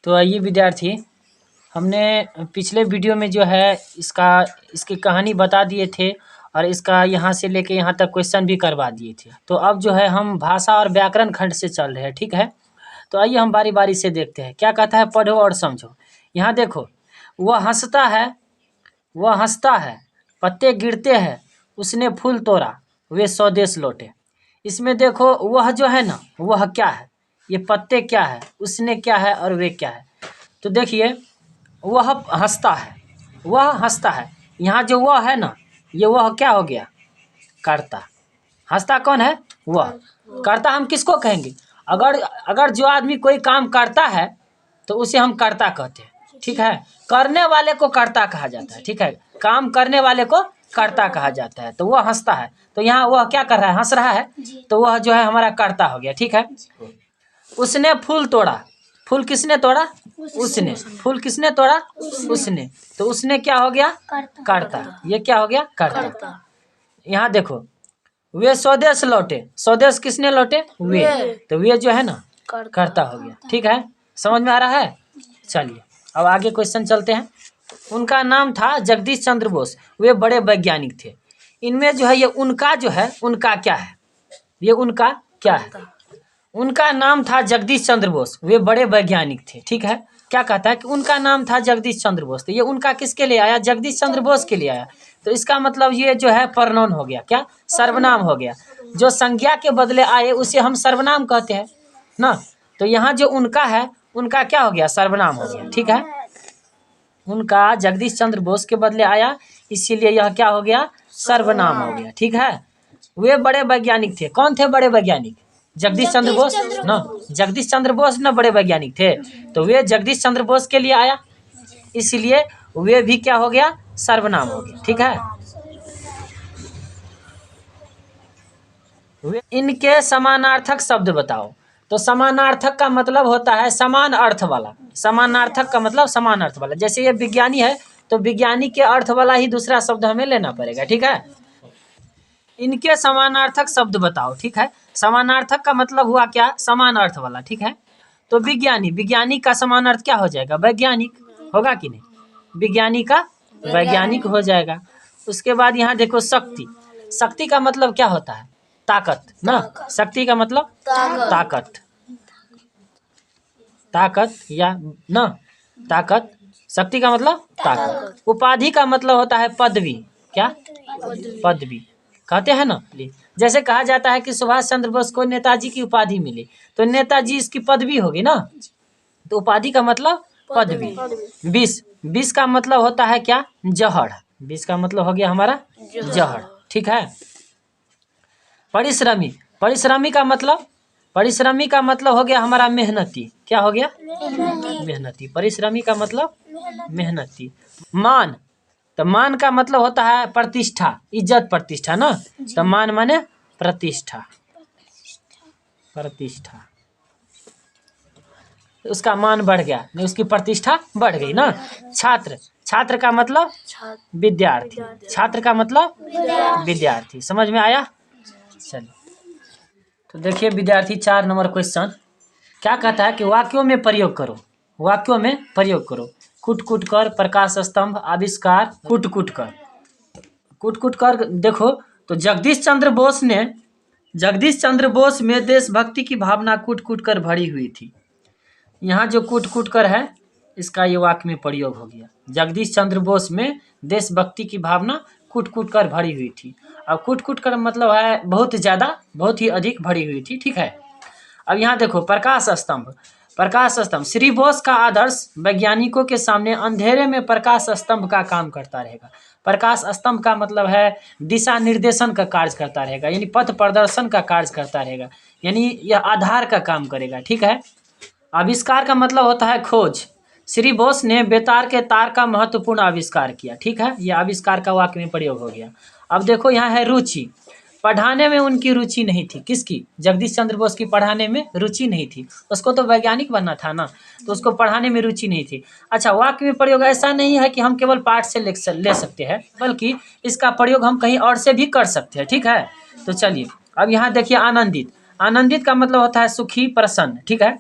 तो आइए विद्यार्थी, हमने पिछले वीडियो में जो है इसकी कहानी बता दिए थे और इसका यहाँ से लेके यहाँ तक क्वेश्चन भी करवा दिए थे। तो अब जो है हम भाषा और व्याकरण खंड से चल रहे हैं, ठीक है। तो आइए हम बारी बारी से देखते हैं क्या कहता है। पढ़ो और समझो। यहाँ देखो, वह हंसता है, पत्ते गिरते हैं, उसने फूल तोड़ा, वे स्वदेश लौटे। इसमें देखो, वह जो है ना, वह क्या है, ये पत्ते क्या है, उसने क्या है और वे क्या है। तो देखिए, वह हंसता है। यहाँ जो वह है ना, ये वह क्या हो गया, कर्ता। हंसता कौन है, वह। कर्ता हम किसको कहेंगे, अगर जो आदमी कोई काम करता है तो उसे हम कर्ता कहते हैं, ठीक है। करने वाले को कर्ता कहा जाता है, ठीक है। काम करने वाले को कर्ता कहा जाता है। तो वह हंसता है, तो यहाँ वह क्या कर रहा है, हंस रहा है, तो वह जो है हमारा कर्ता हो गया, ठीक है। उसने फूल तोड़ा, फूल किसने तोड़ा, उसने। फूल किसने तोड़ा, उसने। तो उसने क्या हो गया, कर्ता। ये क्या हो गया, कर्ता। यहाँ देखो, वे स्वदेश लौटे, स्वदेश किसने लौटे, वे। तो वे जो है ना, कर्ता हो गया, ठीक है। समझ में आ रहा है। चलिए अब आगे क्वेश्चन चलते हैं। उनका नाम था जगदीश चंद्र बोस, वे बड़े वैज्ञानिक थे। इनमें जो है ये उनका जो है, उनका क्या है, ये उनका क्या है। उनका नाम था जगदीश चंद्र बोस, वे बड़े वैज्ञानिक थे, ठीक है। क्या कहता है कि उनका नाम था जगदीश चंद्र बोस। तो ये उनका किसके लिए आया, जगदीश चंद्र बोस के लिए आया। तो इसका मतलब ये जो है प्रोनाउन हो गया, क्या, सर्वनाम हो गया। जो संज्ञा के बदले आए उसे हम सर्वनाम कहते हैं ना। तो यहाँ जो उनका है, उनका क्या हो गया, सर्वनाम हो गया, ठीक है। उनका जगदीश चंद्र बोस के बदले आया, इसीलिए यह क्या हो गया, सर्वनाम हो गया, ठीक है। वे बड़े वैज्ञानिक थे। कौन थे बड़े वैज्ञानिक, जगदीश चंद्र बोस ना। जगदीश चंद्र बोस ना बड़े वैज्ञानिक थे। तो वे जगदीश चंद्र बोस के लिए आया, इसलिए वे भी क्या हो गया, सर्वनाम हो गया, ठीक है। वे इनके समानार्थक शब्द बताओ। तो समानार्थक का मतलब होता है समान अर्थ वाला। समानार्थक का मतलब समान अर्थ वाला। जैसे ये विज्ञानी है, तो विज्ञानी के अर्थ वाला ही दूसरा शब्द हमें लेना पड़ेगा, ठीक है। इनके समानार्थक शब्द बताओ, ठीक है। समानार्थक का मतलब हुआ क्या, समान अर्थ वाला, ठीक है। तो विज्ञानी का समान अर्थ क्या हो जाएगा, वैज्ञानिक होगा कि नहीं, विज्ञानी का वैज्ञानिक हो जाएगा। उसके बाद यहाँ देखो, शक्ति का मतलब क्या होता है, ताकत ना। शक्ति का मतलब ताकत या ना, ताकत। शक्ति का मतलब ताकत। उपाधि का मतलब होता है पदवी, क्या, पदवी कहते हैं ना। जैसे कहा जाता है कि सुभाष चंद्र बोस को नेताजी की उपाधि मिली, तो नेताजी इसकी पदवी होगी ना। तो उपाधि का मतलब पदवी। विष का मतलब होता है क्या, जहर। विष का मतलब हो गया हमारा जहर, ठीक है। परिश्रमी का मतलब हो गया हमारा मेहनती। क्या हो गया, मेहनती। परिश्रमी का मतलब मेहनती। मान, तो मान का मतलब होता है प्रतिष्ठा, इज्जत प्रतिष्ठा ना। तो मान माने प्रतिष्ठा, उसका मान बढ़ गया, नहीं उसकी प्रतिष्ठा बढ़ गई ना। छात्र का मतलब विद्यार्थी, छात्र का मतलब विद्यार्थी। समझ में आया। चलिए तो देखिए विद्यार्थी, 4 नंबर क्वेश्चन क्या कहता है कि वाक्यों में प्रयोग करो। कुट कर, प्रकाश स्तंभ, आविष्कार, कुट कर। देखो, तो जगदीश चंद्र बोस में देशभक्ति की भावना कुट कर भरी हुई थी। यहाँ जो कुट कर है, इसका ये वाक्य में प्रयोग हो गया। जगदीश चंद्र बोस में देशभक्ति की भावना कुट कर भरी हुई थी। अब कुट कर मतलब है बहुत ज़्यादा, बहुत ही अधिक भरी हुई थी, ठीक है। अब यहाँ देखो, प्रकाश स्तंभ। श्री बोस का आदर्श वैज्ञानिकों के सामने अंधेरे में प्रकाश स्तंभ का काम करता रहेगा। प्रकाश स्तंभ का मतलब है दिशा निर्देशन का कार्य करता रहेगा, यानी पथ प्रदर्शन का कार्य करता रहेगा, यानी यह आधार का काम करेगा, ठीक है। आविष्कार का मतलब होता है खोज। श्री बोस ने बेतार के तार का महत्वपूर्ण आविष्कार किया, ठीक है। यह आविष्कार का वाक्य में प्रयोग हो गया। अब देखो यहाँ है रुचि। पढ़ाने में उनकी रुचि नहीं थी, किसकी, जगदीश चंद्र बोस की पढ़ाने में रुचि नहीं थी। उसको तो वैज्ञानिक बनना था ना, तो उसको पढ़ाने में रुचि नहीं थी। अच्छा, वाक्य में प्रयोग ऐसा नहीं है कि हम केवल पाठ से ले सकते हैं, बल्कि इसका प्रयोग हम कहीं और से भी कर सकते हैं, ठीक है। तो चलिए अब यहाँ देखिए, आनंदित का मतलब होता है सुखी, प्रसन्न, ठीक है।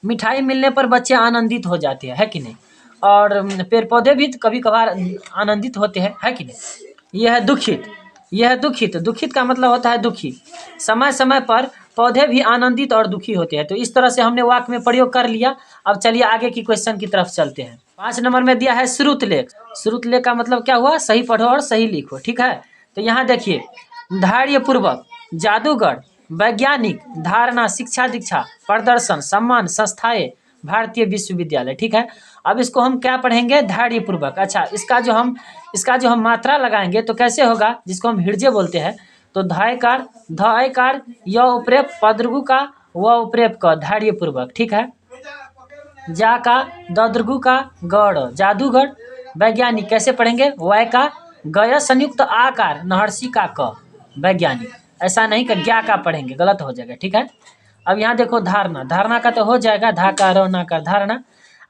मिठाई मिलने पर बच्चे आनंदित हो जाते हैं, है कि नहीं। और पेड़ पौधे भी कभी कभार आनंदित होते हैं, है कि नहीं। यह है दुखित, यह है दुखित। दुखित का मतलब होता है दुखी। समय समय पर पौधे भी आनंदित और दुखी होते हैं। तो इस तरह से हमने वाक्य में प्रयोग कर लिया। अब चलिए आगे की क्वेश्चन की तरफ चलते हैं। 5 नंबर में दिया है श्रुतलेख। श्रुतलेख का मतलब क्या हुआ, सही पढ़ो और सही लिखो, ठीक है। तो यहाँ देखिए, धैर्यपूर्वक, जादूगर, वैज्ञानिक, धारणा, शिक्षा दीक्षा, प्रदर्शन, सम्मान, संस्थाएं, भारतीय विश्वविद्यालय, ठीक है। अब इसको हम क्या पढ़ेंगे, धैर्यपूर्वक। अच्छा, इसका जो हम मात्रा लगाएंगे तो कैसे होगा, जिसको हम हिर्जे बोलते हैं। तो धायकार, धयकार, य उपरेप, पदृगु का, व उपरेप का, धैर्यपूर्वक, ठीक है। जा का, दद्रगु का, गढ़, जादूगर, वैज्ञानिक कैसे पढ़ेंगे, वै का, गय संयुक्त आकार, नहर्षि का क, वैज्ञानिक। ऐसा नहीं कि ज्ञा का पढ़ेंगे, गलत हो जाएगा, ठीक है। अब यहाँ देखो धारणा, धारणा का तो हो जाएगा, धा का र ना का धारणा।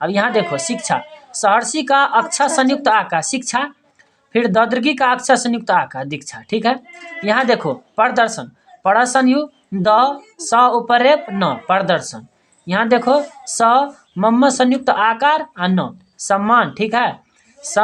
अब यहाँ देखो शिक्षा, सहर्षि का अक्षा संयुक्त आकार, शिक्षा। फिर दद्रगी का अक्षर संयुक्त आकार, दीक्षा, ठीक है। यहाँ देखो प्रदर्शन, प्रदर्शन यु द स उपरेप न, प्रदर्शन। यहाँ देखो स मम संयुक्त आकार आ न, सम्मान, ठीक है। स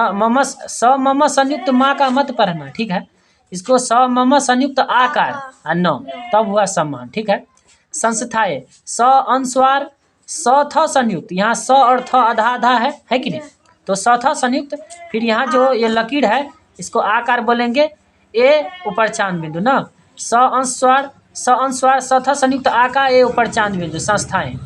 मम संयुक्त माँ का मत पढ़ना, ठीक है। इसको स मम संयुक्त आकार आ न, तब हुआ सम्मान, ठीक है। संस्थाएं, स अनुस्वार, स थ संयुक्त, यहाँ स और थ आधा आधा है कि नहीं। तो स थ संयुक्त, फिर यहाँ जो ये लकीर है इसको आकार बोलेंगे, ए ऊपर चांद बिंदु ना, स अनुस्वार, स थ संयुक्त आकार, ए ऊपर चांद बिंदु, संस्थाएं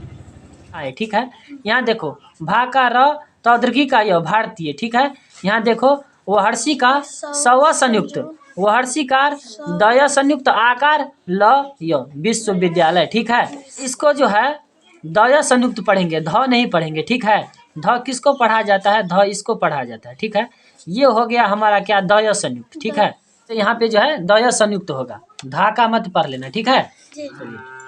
आए, ठीक है। यहाँ देखो भा का र, तद्रगी का य, भारतीय, ठीक है। यहाँ देखो वहर्षि का सव संयुक्त, वहर्षिकार, दय संयुक्त आकार, ल य, विश्वविद्यालय, ठीक है। इसको जो है दय संयुक्त पढ़ेंगे, ध नहीं पढ़ेंगे, ठीक है। ध किसको पढ़ा जाता है, ध इसको पढ़ा जाता है, ठीक है। ये हो गया हमारा क्या, दय संयुक्त, ठीक है। तो यहाँ पे जो है दय संयुक्त होगा, धा का मत पढ़ लेना, ठीक है। चलिए।